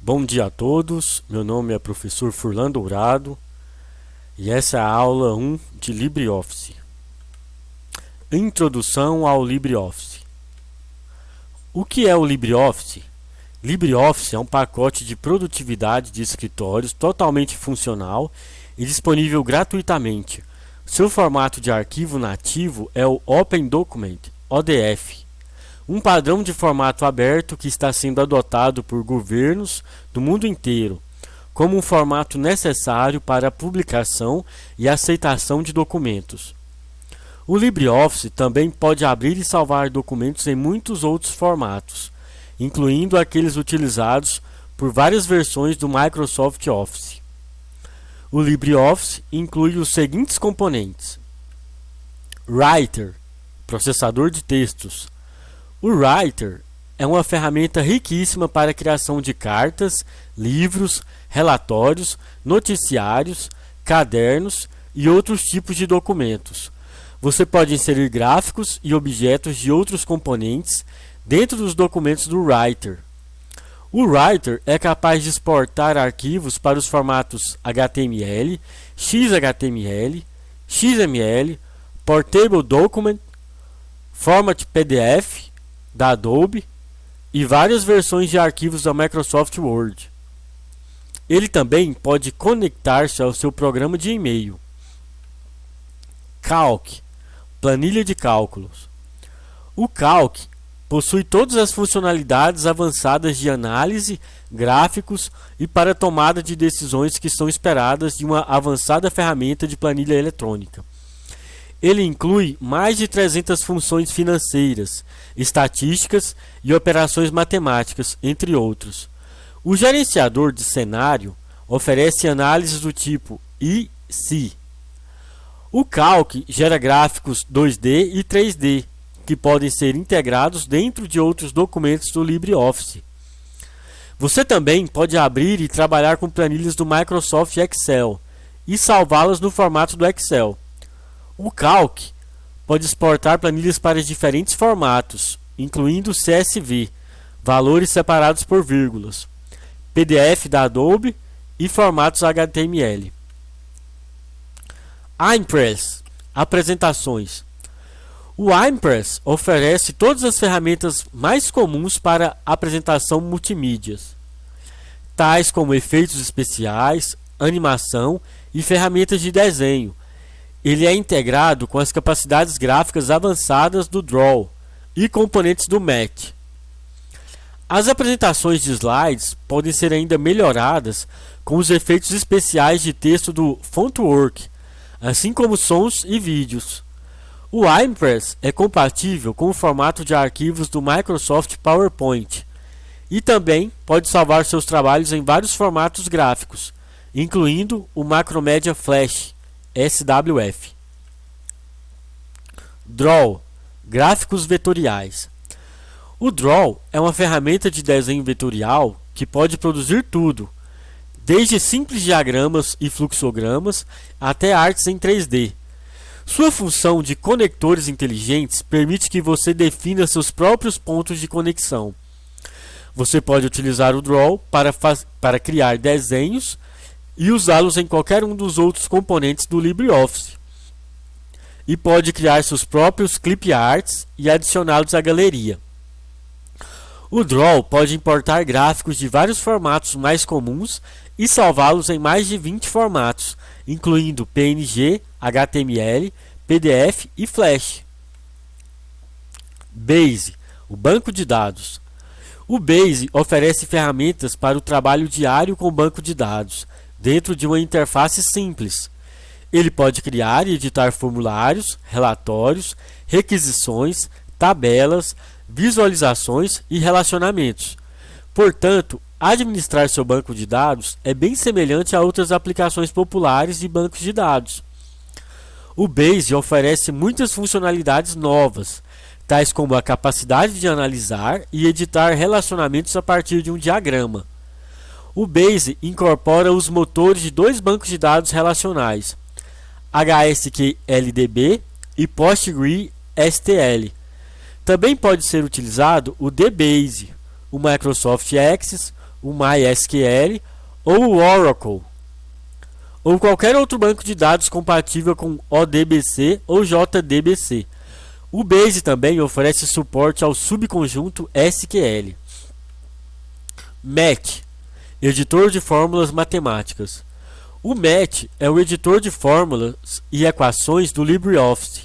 Bom dia a todos, meu nome é professor Furlan Dourado e essa é a aula 1 de LibreOffice. Introdução ao LibreOffice. O que é o LibreOffice? LibreOffice é um pacote de produtividade de escritórios totalmente funcional e disponível gratuitamente. Seu formato de arquivo nativo é o Open Document, ODF. Um padrão de formato aberto que está sendo adotado por governos do mundo inteiro, como um formato necessário para a publicação e aceitação de documentos. O LibreOffice também pode abrir e salvar documentos em muitos outros formatos, incluindo aqueles utilizados por várias versões do Microsoft Office. O LibreOffice inclui os seguintes componentes: Writer, processador de textos. O Writer é uma ferramenta riquíssima para a criação de cartas, livros, relatórios, noticiários, cadernos e outros tipos de documentos. Você pode inserir gráficos e objetos de outros componentes dentro dos documentos do Writer. O Writer é capaz de exportar arquivos para os formatos HTML, XHTML, XML, Portable Document, Format PDF, da Adobe e várias versões de arquivos da Microsoft Word. Ele também pode conectar-se ao seu programa de e-mail. Calc, planilha de cálculos. O Calc possui todas as funcionalidades avançadas de análise, gráficos e para tomada de decisões que são esperadas de uma avançada ferramenta de planilha eletrônica. Ele inclui mais de 300 funções financeiras, estatísticas e operações matemáticas, entre outros. O gerenciador de cenário oferece análises do tipo e se. O Calc gera gráficos 2D e 3D, que podem ser integrados dentro de outros documentos do LibreOffice. Você também pode abrir e trabalhar com planilhas do Microsoft Excel e salvá-las no formato do Excel. O Calc pode exportar planilhas para diferentes formatos, incluindo CSV, valores separados por vírgulas, PDF da Adobe e formatos HTML. Impress, apresentações. O Impress oferece todas as ferramentas mais comuns para apresentação multimídias, tais como efeitos especiais, animação e ferramentas de desenho. Ele é integrado com as capacidades gráficas avançadas do Draw e componentes do Mac. As apresentações de slides podem ser ainda melhoradas com os efeitos especiais de texto do Fontwork, assim como sons e vídeos. O Impress é compatível com o formato de arquivos do Microsoft PowerPoint e também pode salvar seus trabalhos em vários formatos gráficos, incluindo o Macromedia Flash, SWF. Draw, gráficos vetoriais. O Draw é uma ferramenta de desenho vetorial que pode produzir tudo, desde simples diagramas e fluxogramas até artes em 3D. Sua função de conectores inteligentes permite que você defina seus próprios pontos de conexão. Você pode utilizar o Draw para criar desenhos e usá-los em qualquer um dos outros componentes do LibreOffice. E pode criar seus próprios clip arts e adicioná-los à galeria. O Draw pode importar gráficos de vários formatos mais comuns e salvá-los em mais de 20 formatos, incluindo PNG, HTML, PDF e Flash. Base, o banco de dados. O Base oferece ferramentas para o trabalho diário com banco de dados, dentro de uma interface simples. Ele pode criar e editar formulários, relatórios, requisições, tabelas, visualizações e relacionamentos. Portanto, administrar seu banco de dados é bem semelhante a outras aplicações populares de bancos de dados. O Base oferece muitas funcionalidades novas, tais como a capacidade de analisar e editar relacionamentos a partir de um diagrama. O Base incorpora os motores de dois bancos de dados relacionais, HSQLDB e PostgreSQL. Também pode ser utilizado o DBase, o Microsoft Access, o MySQL ou o Oracle, ou qualquer outro banco de dados compatível com ODBC ou JDBC. O Base também oferece suporte ao subconjunto SQL. MATH, editor de fórmulas matemáticas. O MATH é o editor de fórmulas e equações do LibreOffice.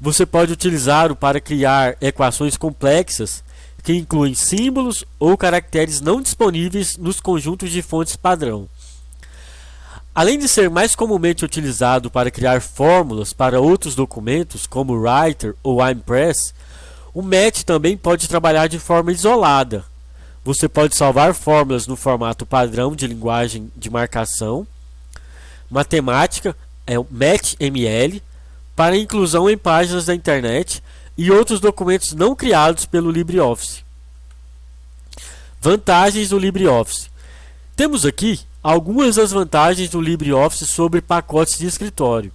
Você pode utilizá-lo para criar equações complexas que incluem símbolos ou caracteres não disponíveis nos conjuntos de fontes padrão. Além de ser mais comumente utilizado para criar fórmulas para outros documentos, como Writer ou Impress, o MATH também pode trabalhar de forma isolada. Você pode salvar fórmulas no formato padrão de linguagem de marcação matemática, o MathML, para inclusão em páginas da internet e outros documentos não criados pelo LibreOffice. Vantagens do LibreOffice. Temos aqui algumas das vantagens do LibreOffice sobre pacotes de escritório.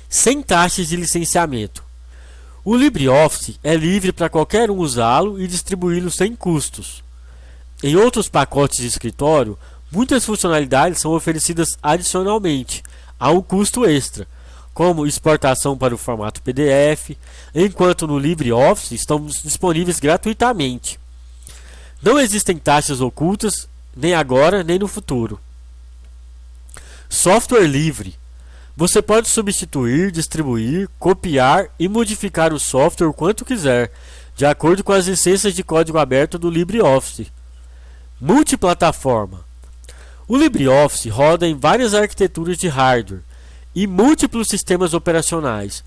Sem taxas de licenciamento. O LibreOffice é livre para qualquer um usá-lo e distribuí-lo sem custos. Em outros pacotes de escritório, muitas funcionalidades são oferecidas adicionalmente, a um custo extra, como exportação para o formato PDF, enquanto no LibreOffice estão disponíveis gratuitamente. Não existem taxas ocultas, nem agora nem no futuro. Software livre. Você pode substituir, distribuir, copiar e modificar o software o quanto quiser, de acordo com as licenças de código aberto do LibreOffice. Multiplataforma. O LibreOffice roda em várias arquiteturas de hardware e múltiplos sistemas operacionais,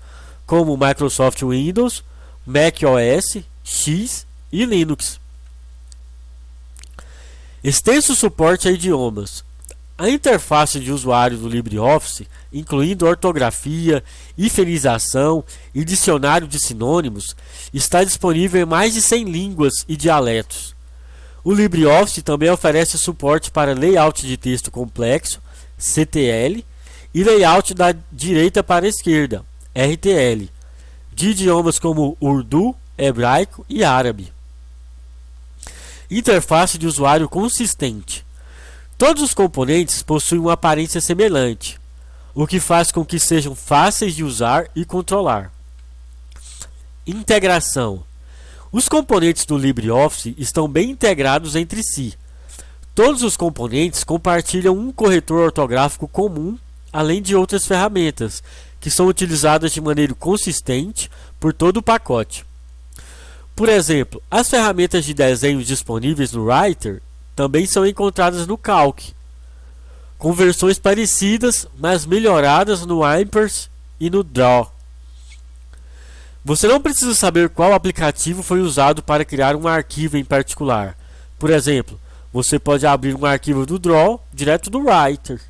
como Microsoft Windows, Mac OS X e Linux. Extenso suporte a idiomas. A interface de usuário do LibreOffice, incluindo ortografia, hifenização e dicionário de sinônimos, está disponível em mais de 100 línguas e dialetos. O LibreOffice também oferece suporte para layout de texto complexo, CTL, e layout da direita para a esquerda, RTL, de idiomas como Urdu, hebraico e árabe. Interface de usuário consistente. Todos os componentes possuem uma aparência semelhante, o que faz com que sejam fáceis de usar e controlar. Integração. Os componentes do LibreOffice estão bem integrados entre si. Todos os componentes compartilham um corretor ortográfico comum, além de outras ferramentas, que são utilizadas de maneira consistente por todo o pacote. Por exemplo, as ferramentas de desenho disponíveis no Writer também são encontradas no Calc, com versões parecidas, mas melhoradas no Impress e no Draw. Você não precisa saber qual aplicativo foi usado para criar um arquivo em particular. Por exemplo, você pode abrir um arquivo do Draw direto do Writer.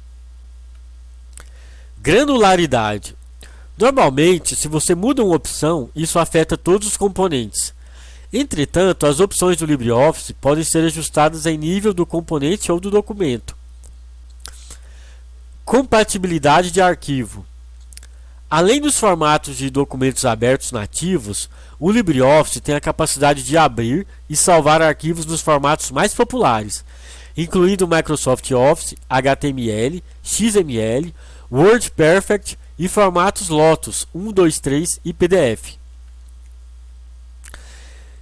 Granularidade. Normalmente, se você muda uma opção, isso afeta todos os componentes. Entretanto, as opções do LibreOffice podem ser ajustadas em nível do componente ou do documento. Compatibilidade de arquivo. Além dos formatos de documentos abertos nativos, o LibreOffice tem a capacidade de abrir e salvar arquivos nos formatos mais populares, incluindo o Microsoft Office, HTML, XML, WordPerfect e formatos Lotus 1, 2, 3 e PDF.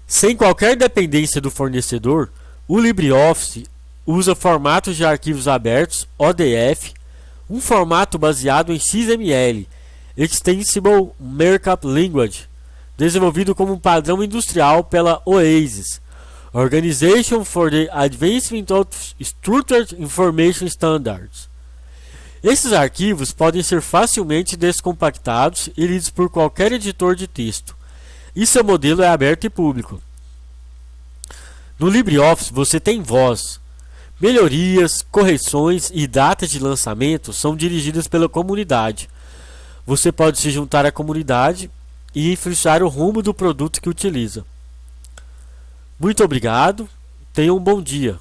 Sem qualquer dependência do fornecedor, o LibreOffice usa formatos de arquivos abertos ODF, um formato baseado em XML, Extensible Markup Language, desenvolvido como um padrão industrial pela OASIS, Organization for the Advancement of Structured Information Standards. Esses arquivos podem ser facilmente descompactados e lidos por qualquer editor de texto, e seu modelo é aberto e público. No LibreOffice você tem voz. Melhorias, correções e datas de lançamento são dirigidas pela comunidade. Você pode se juntar à comunidade e influenciar o rumo do produto que utiliza. Muito obrigado, tenha um bom dia.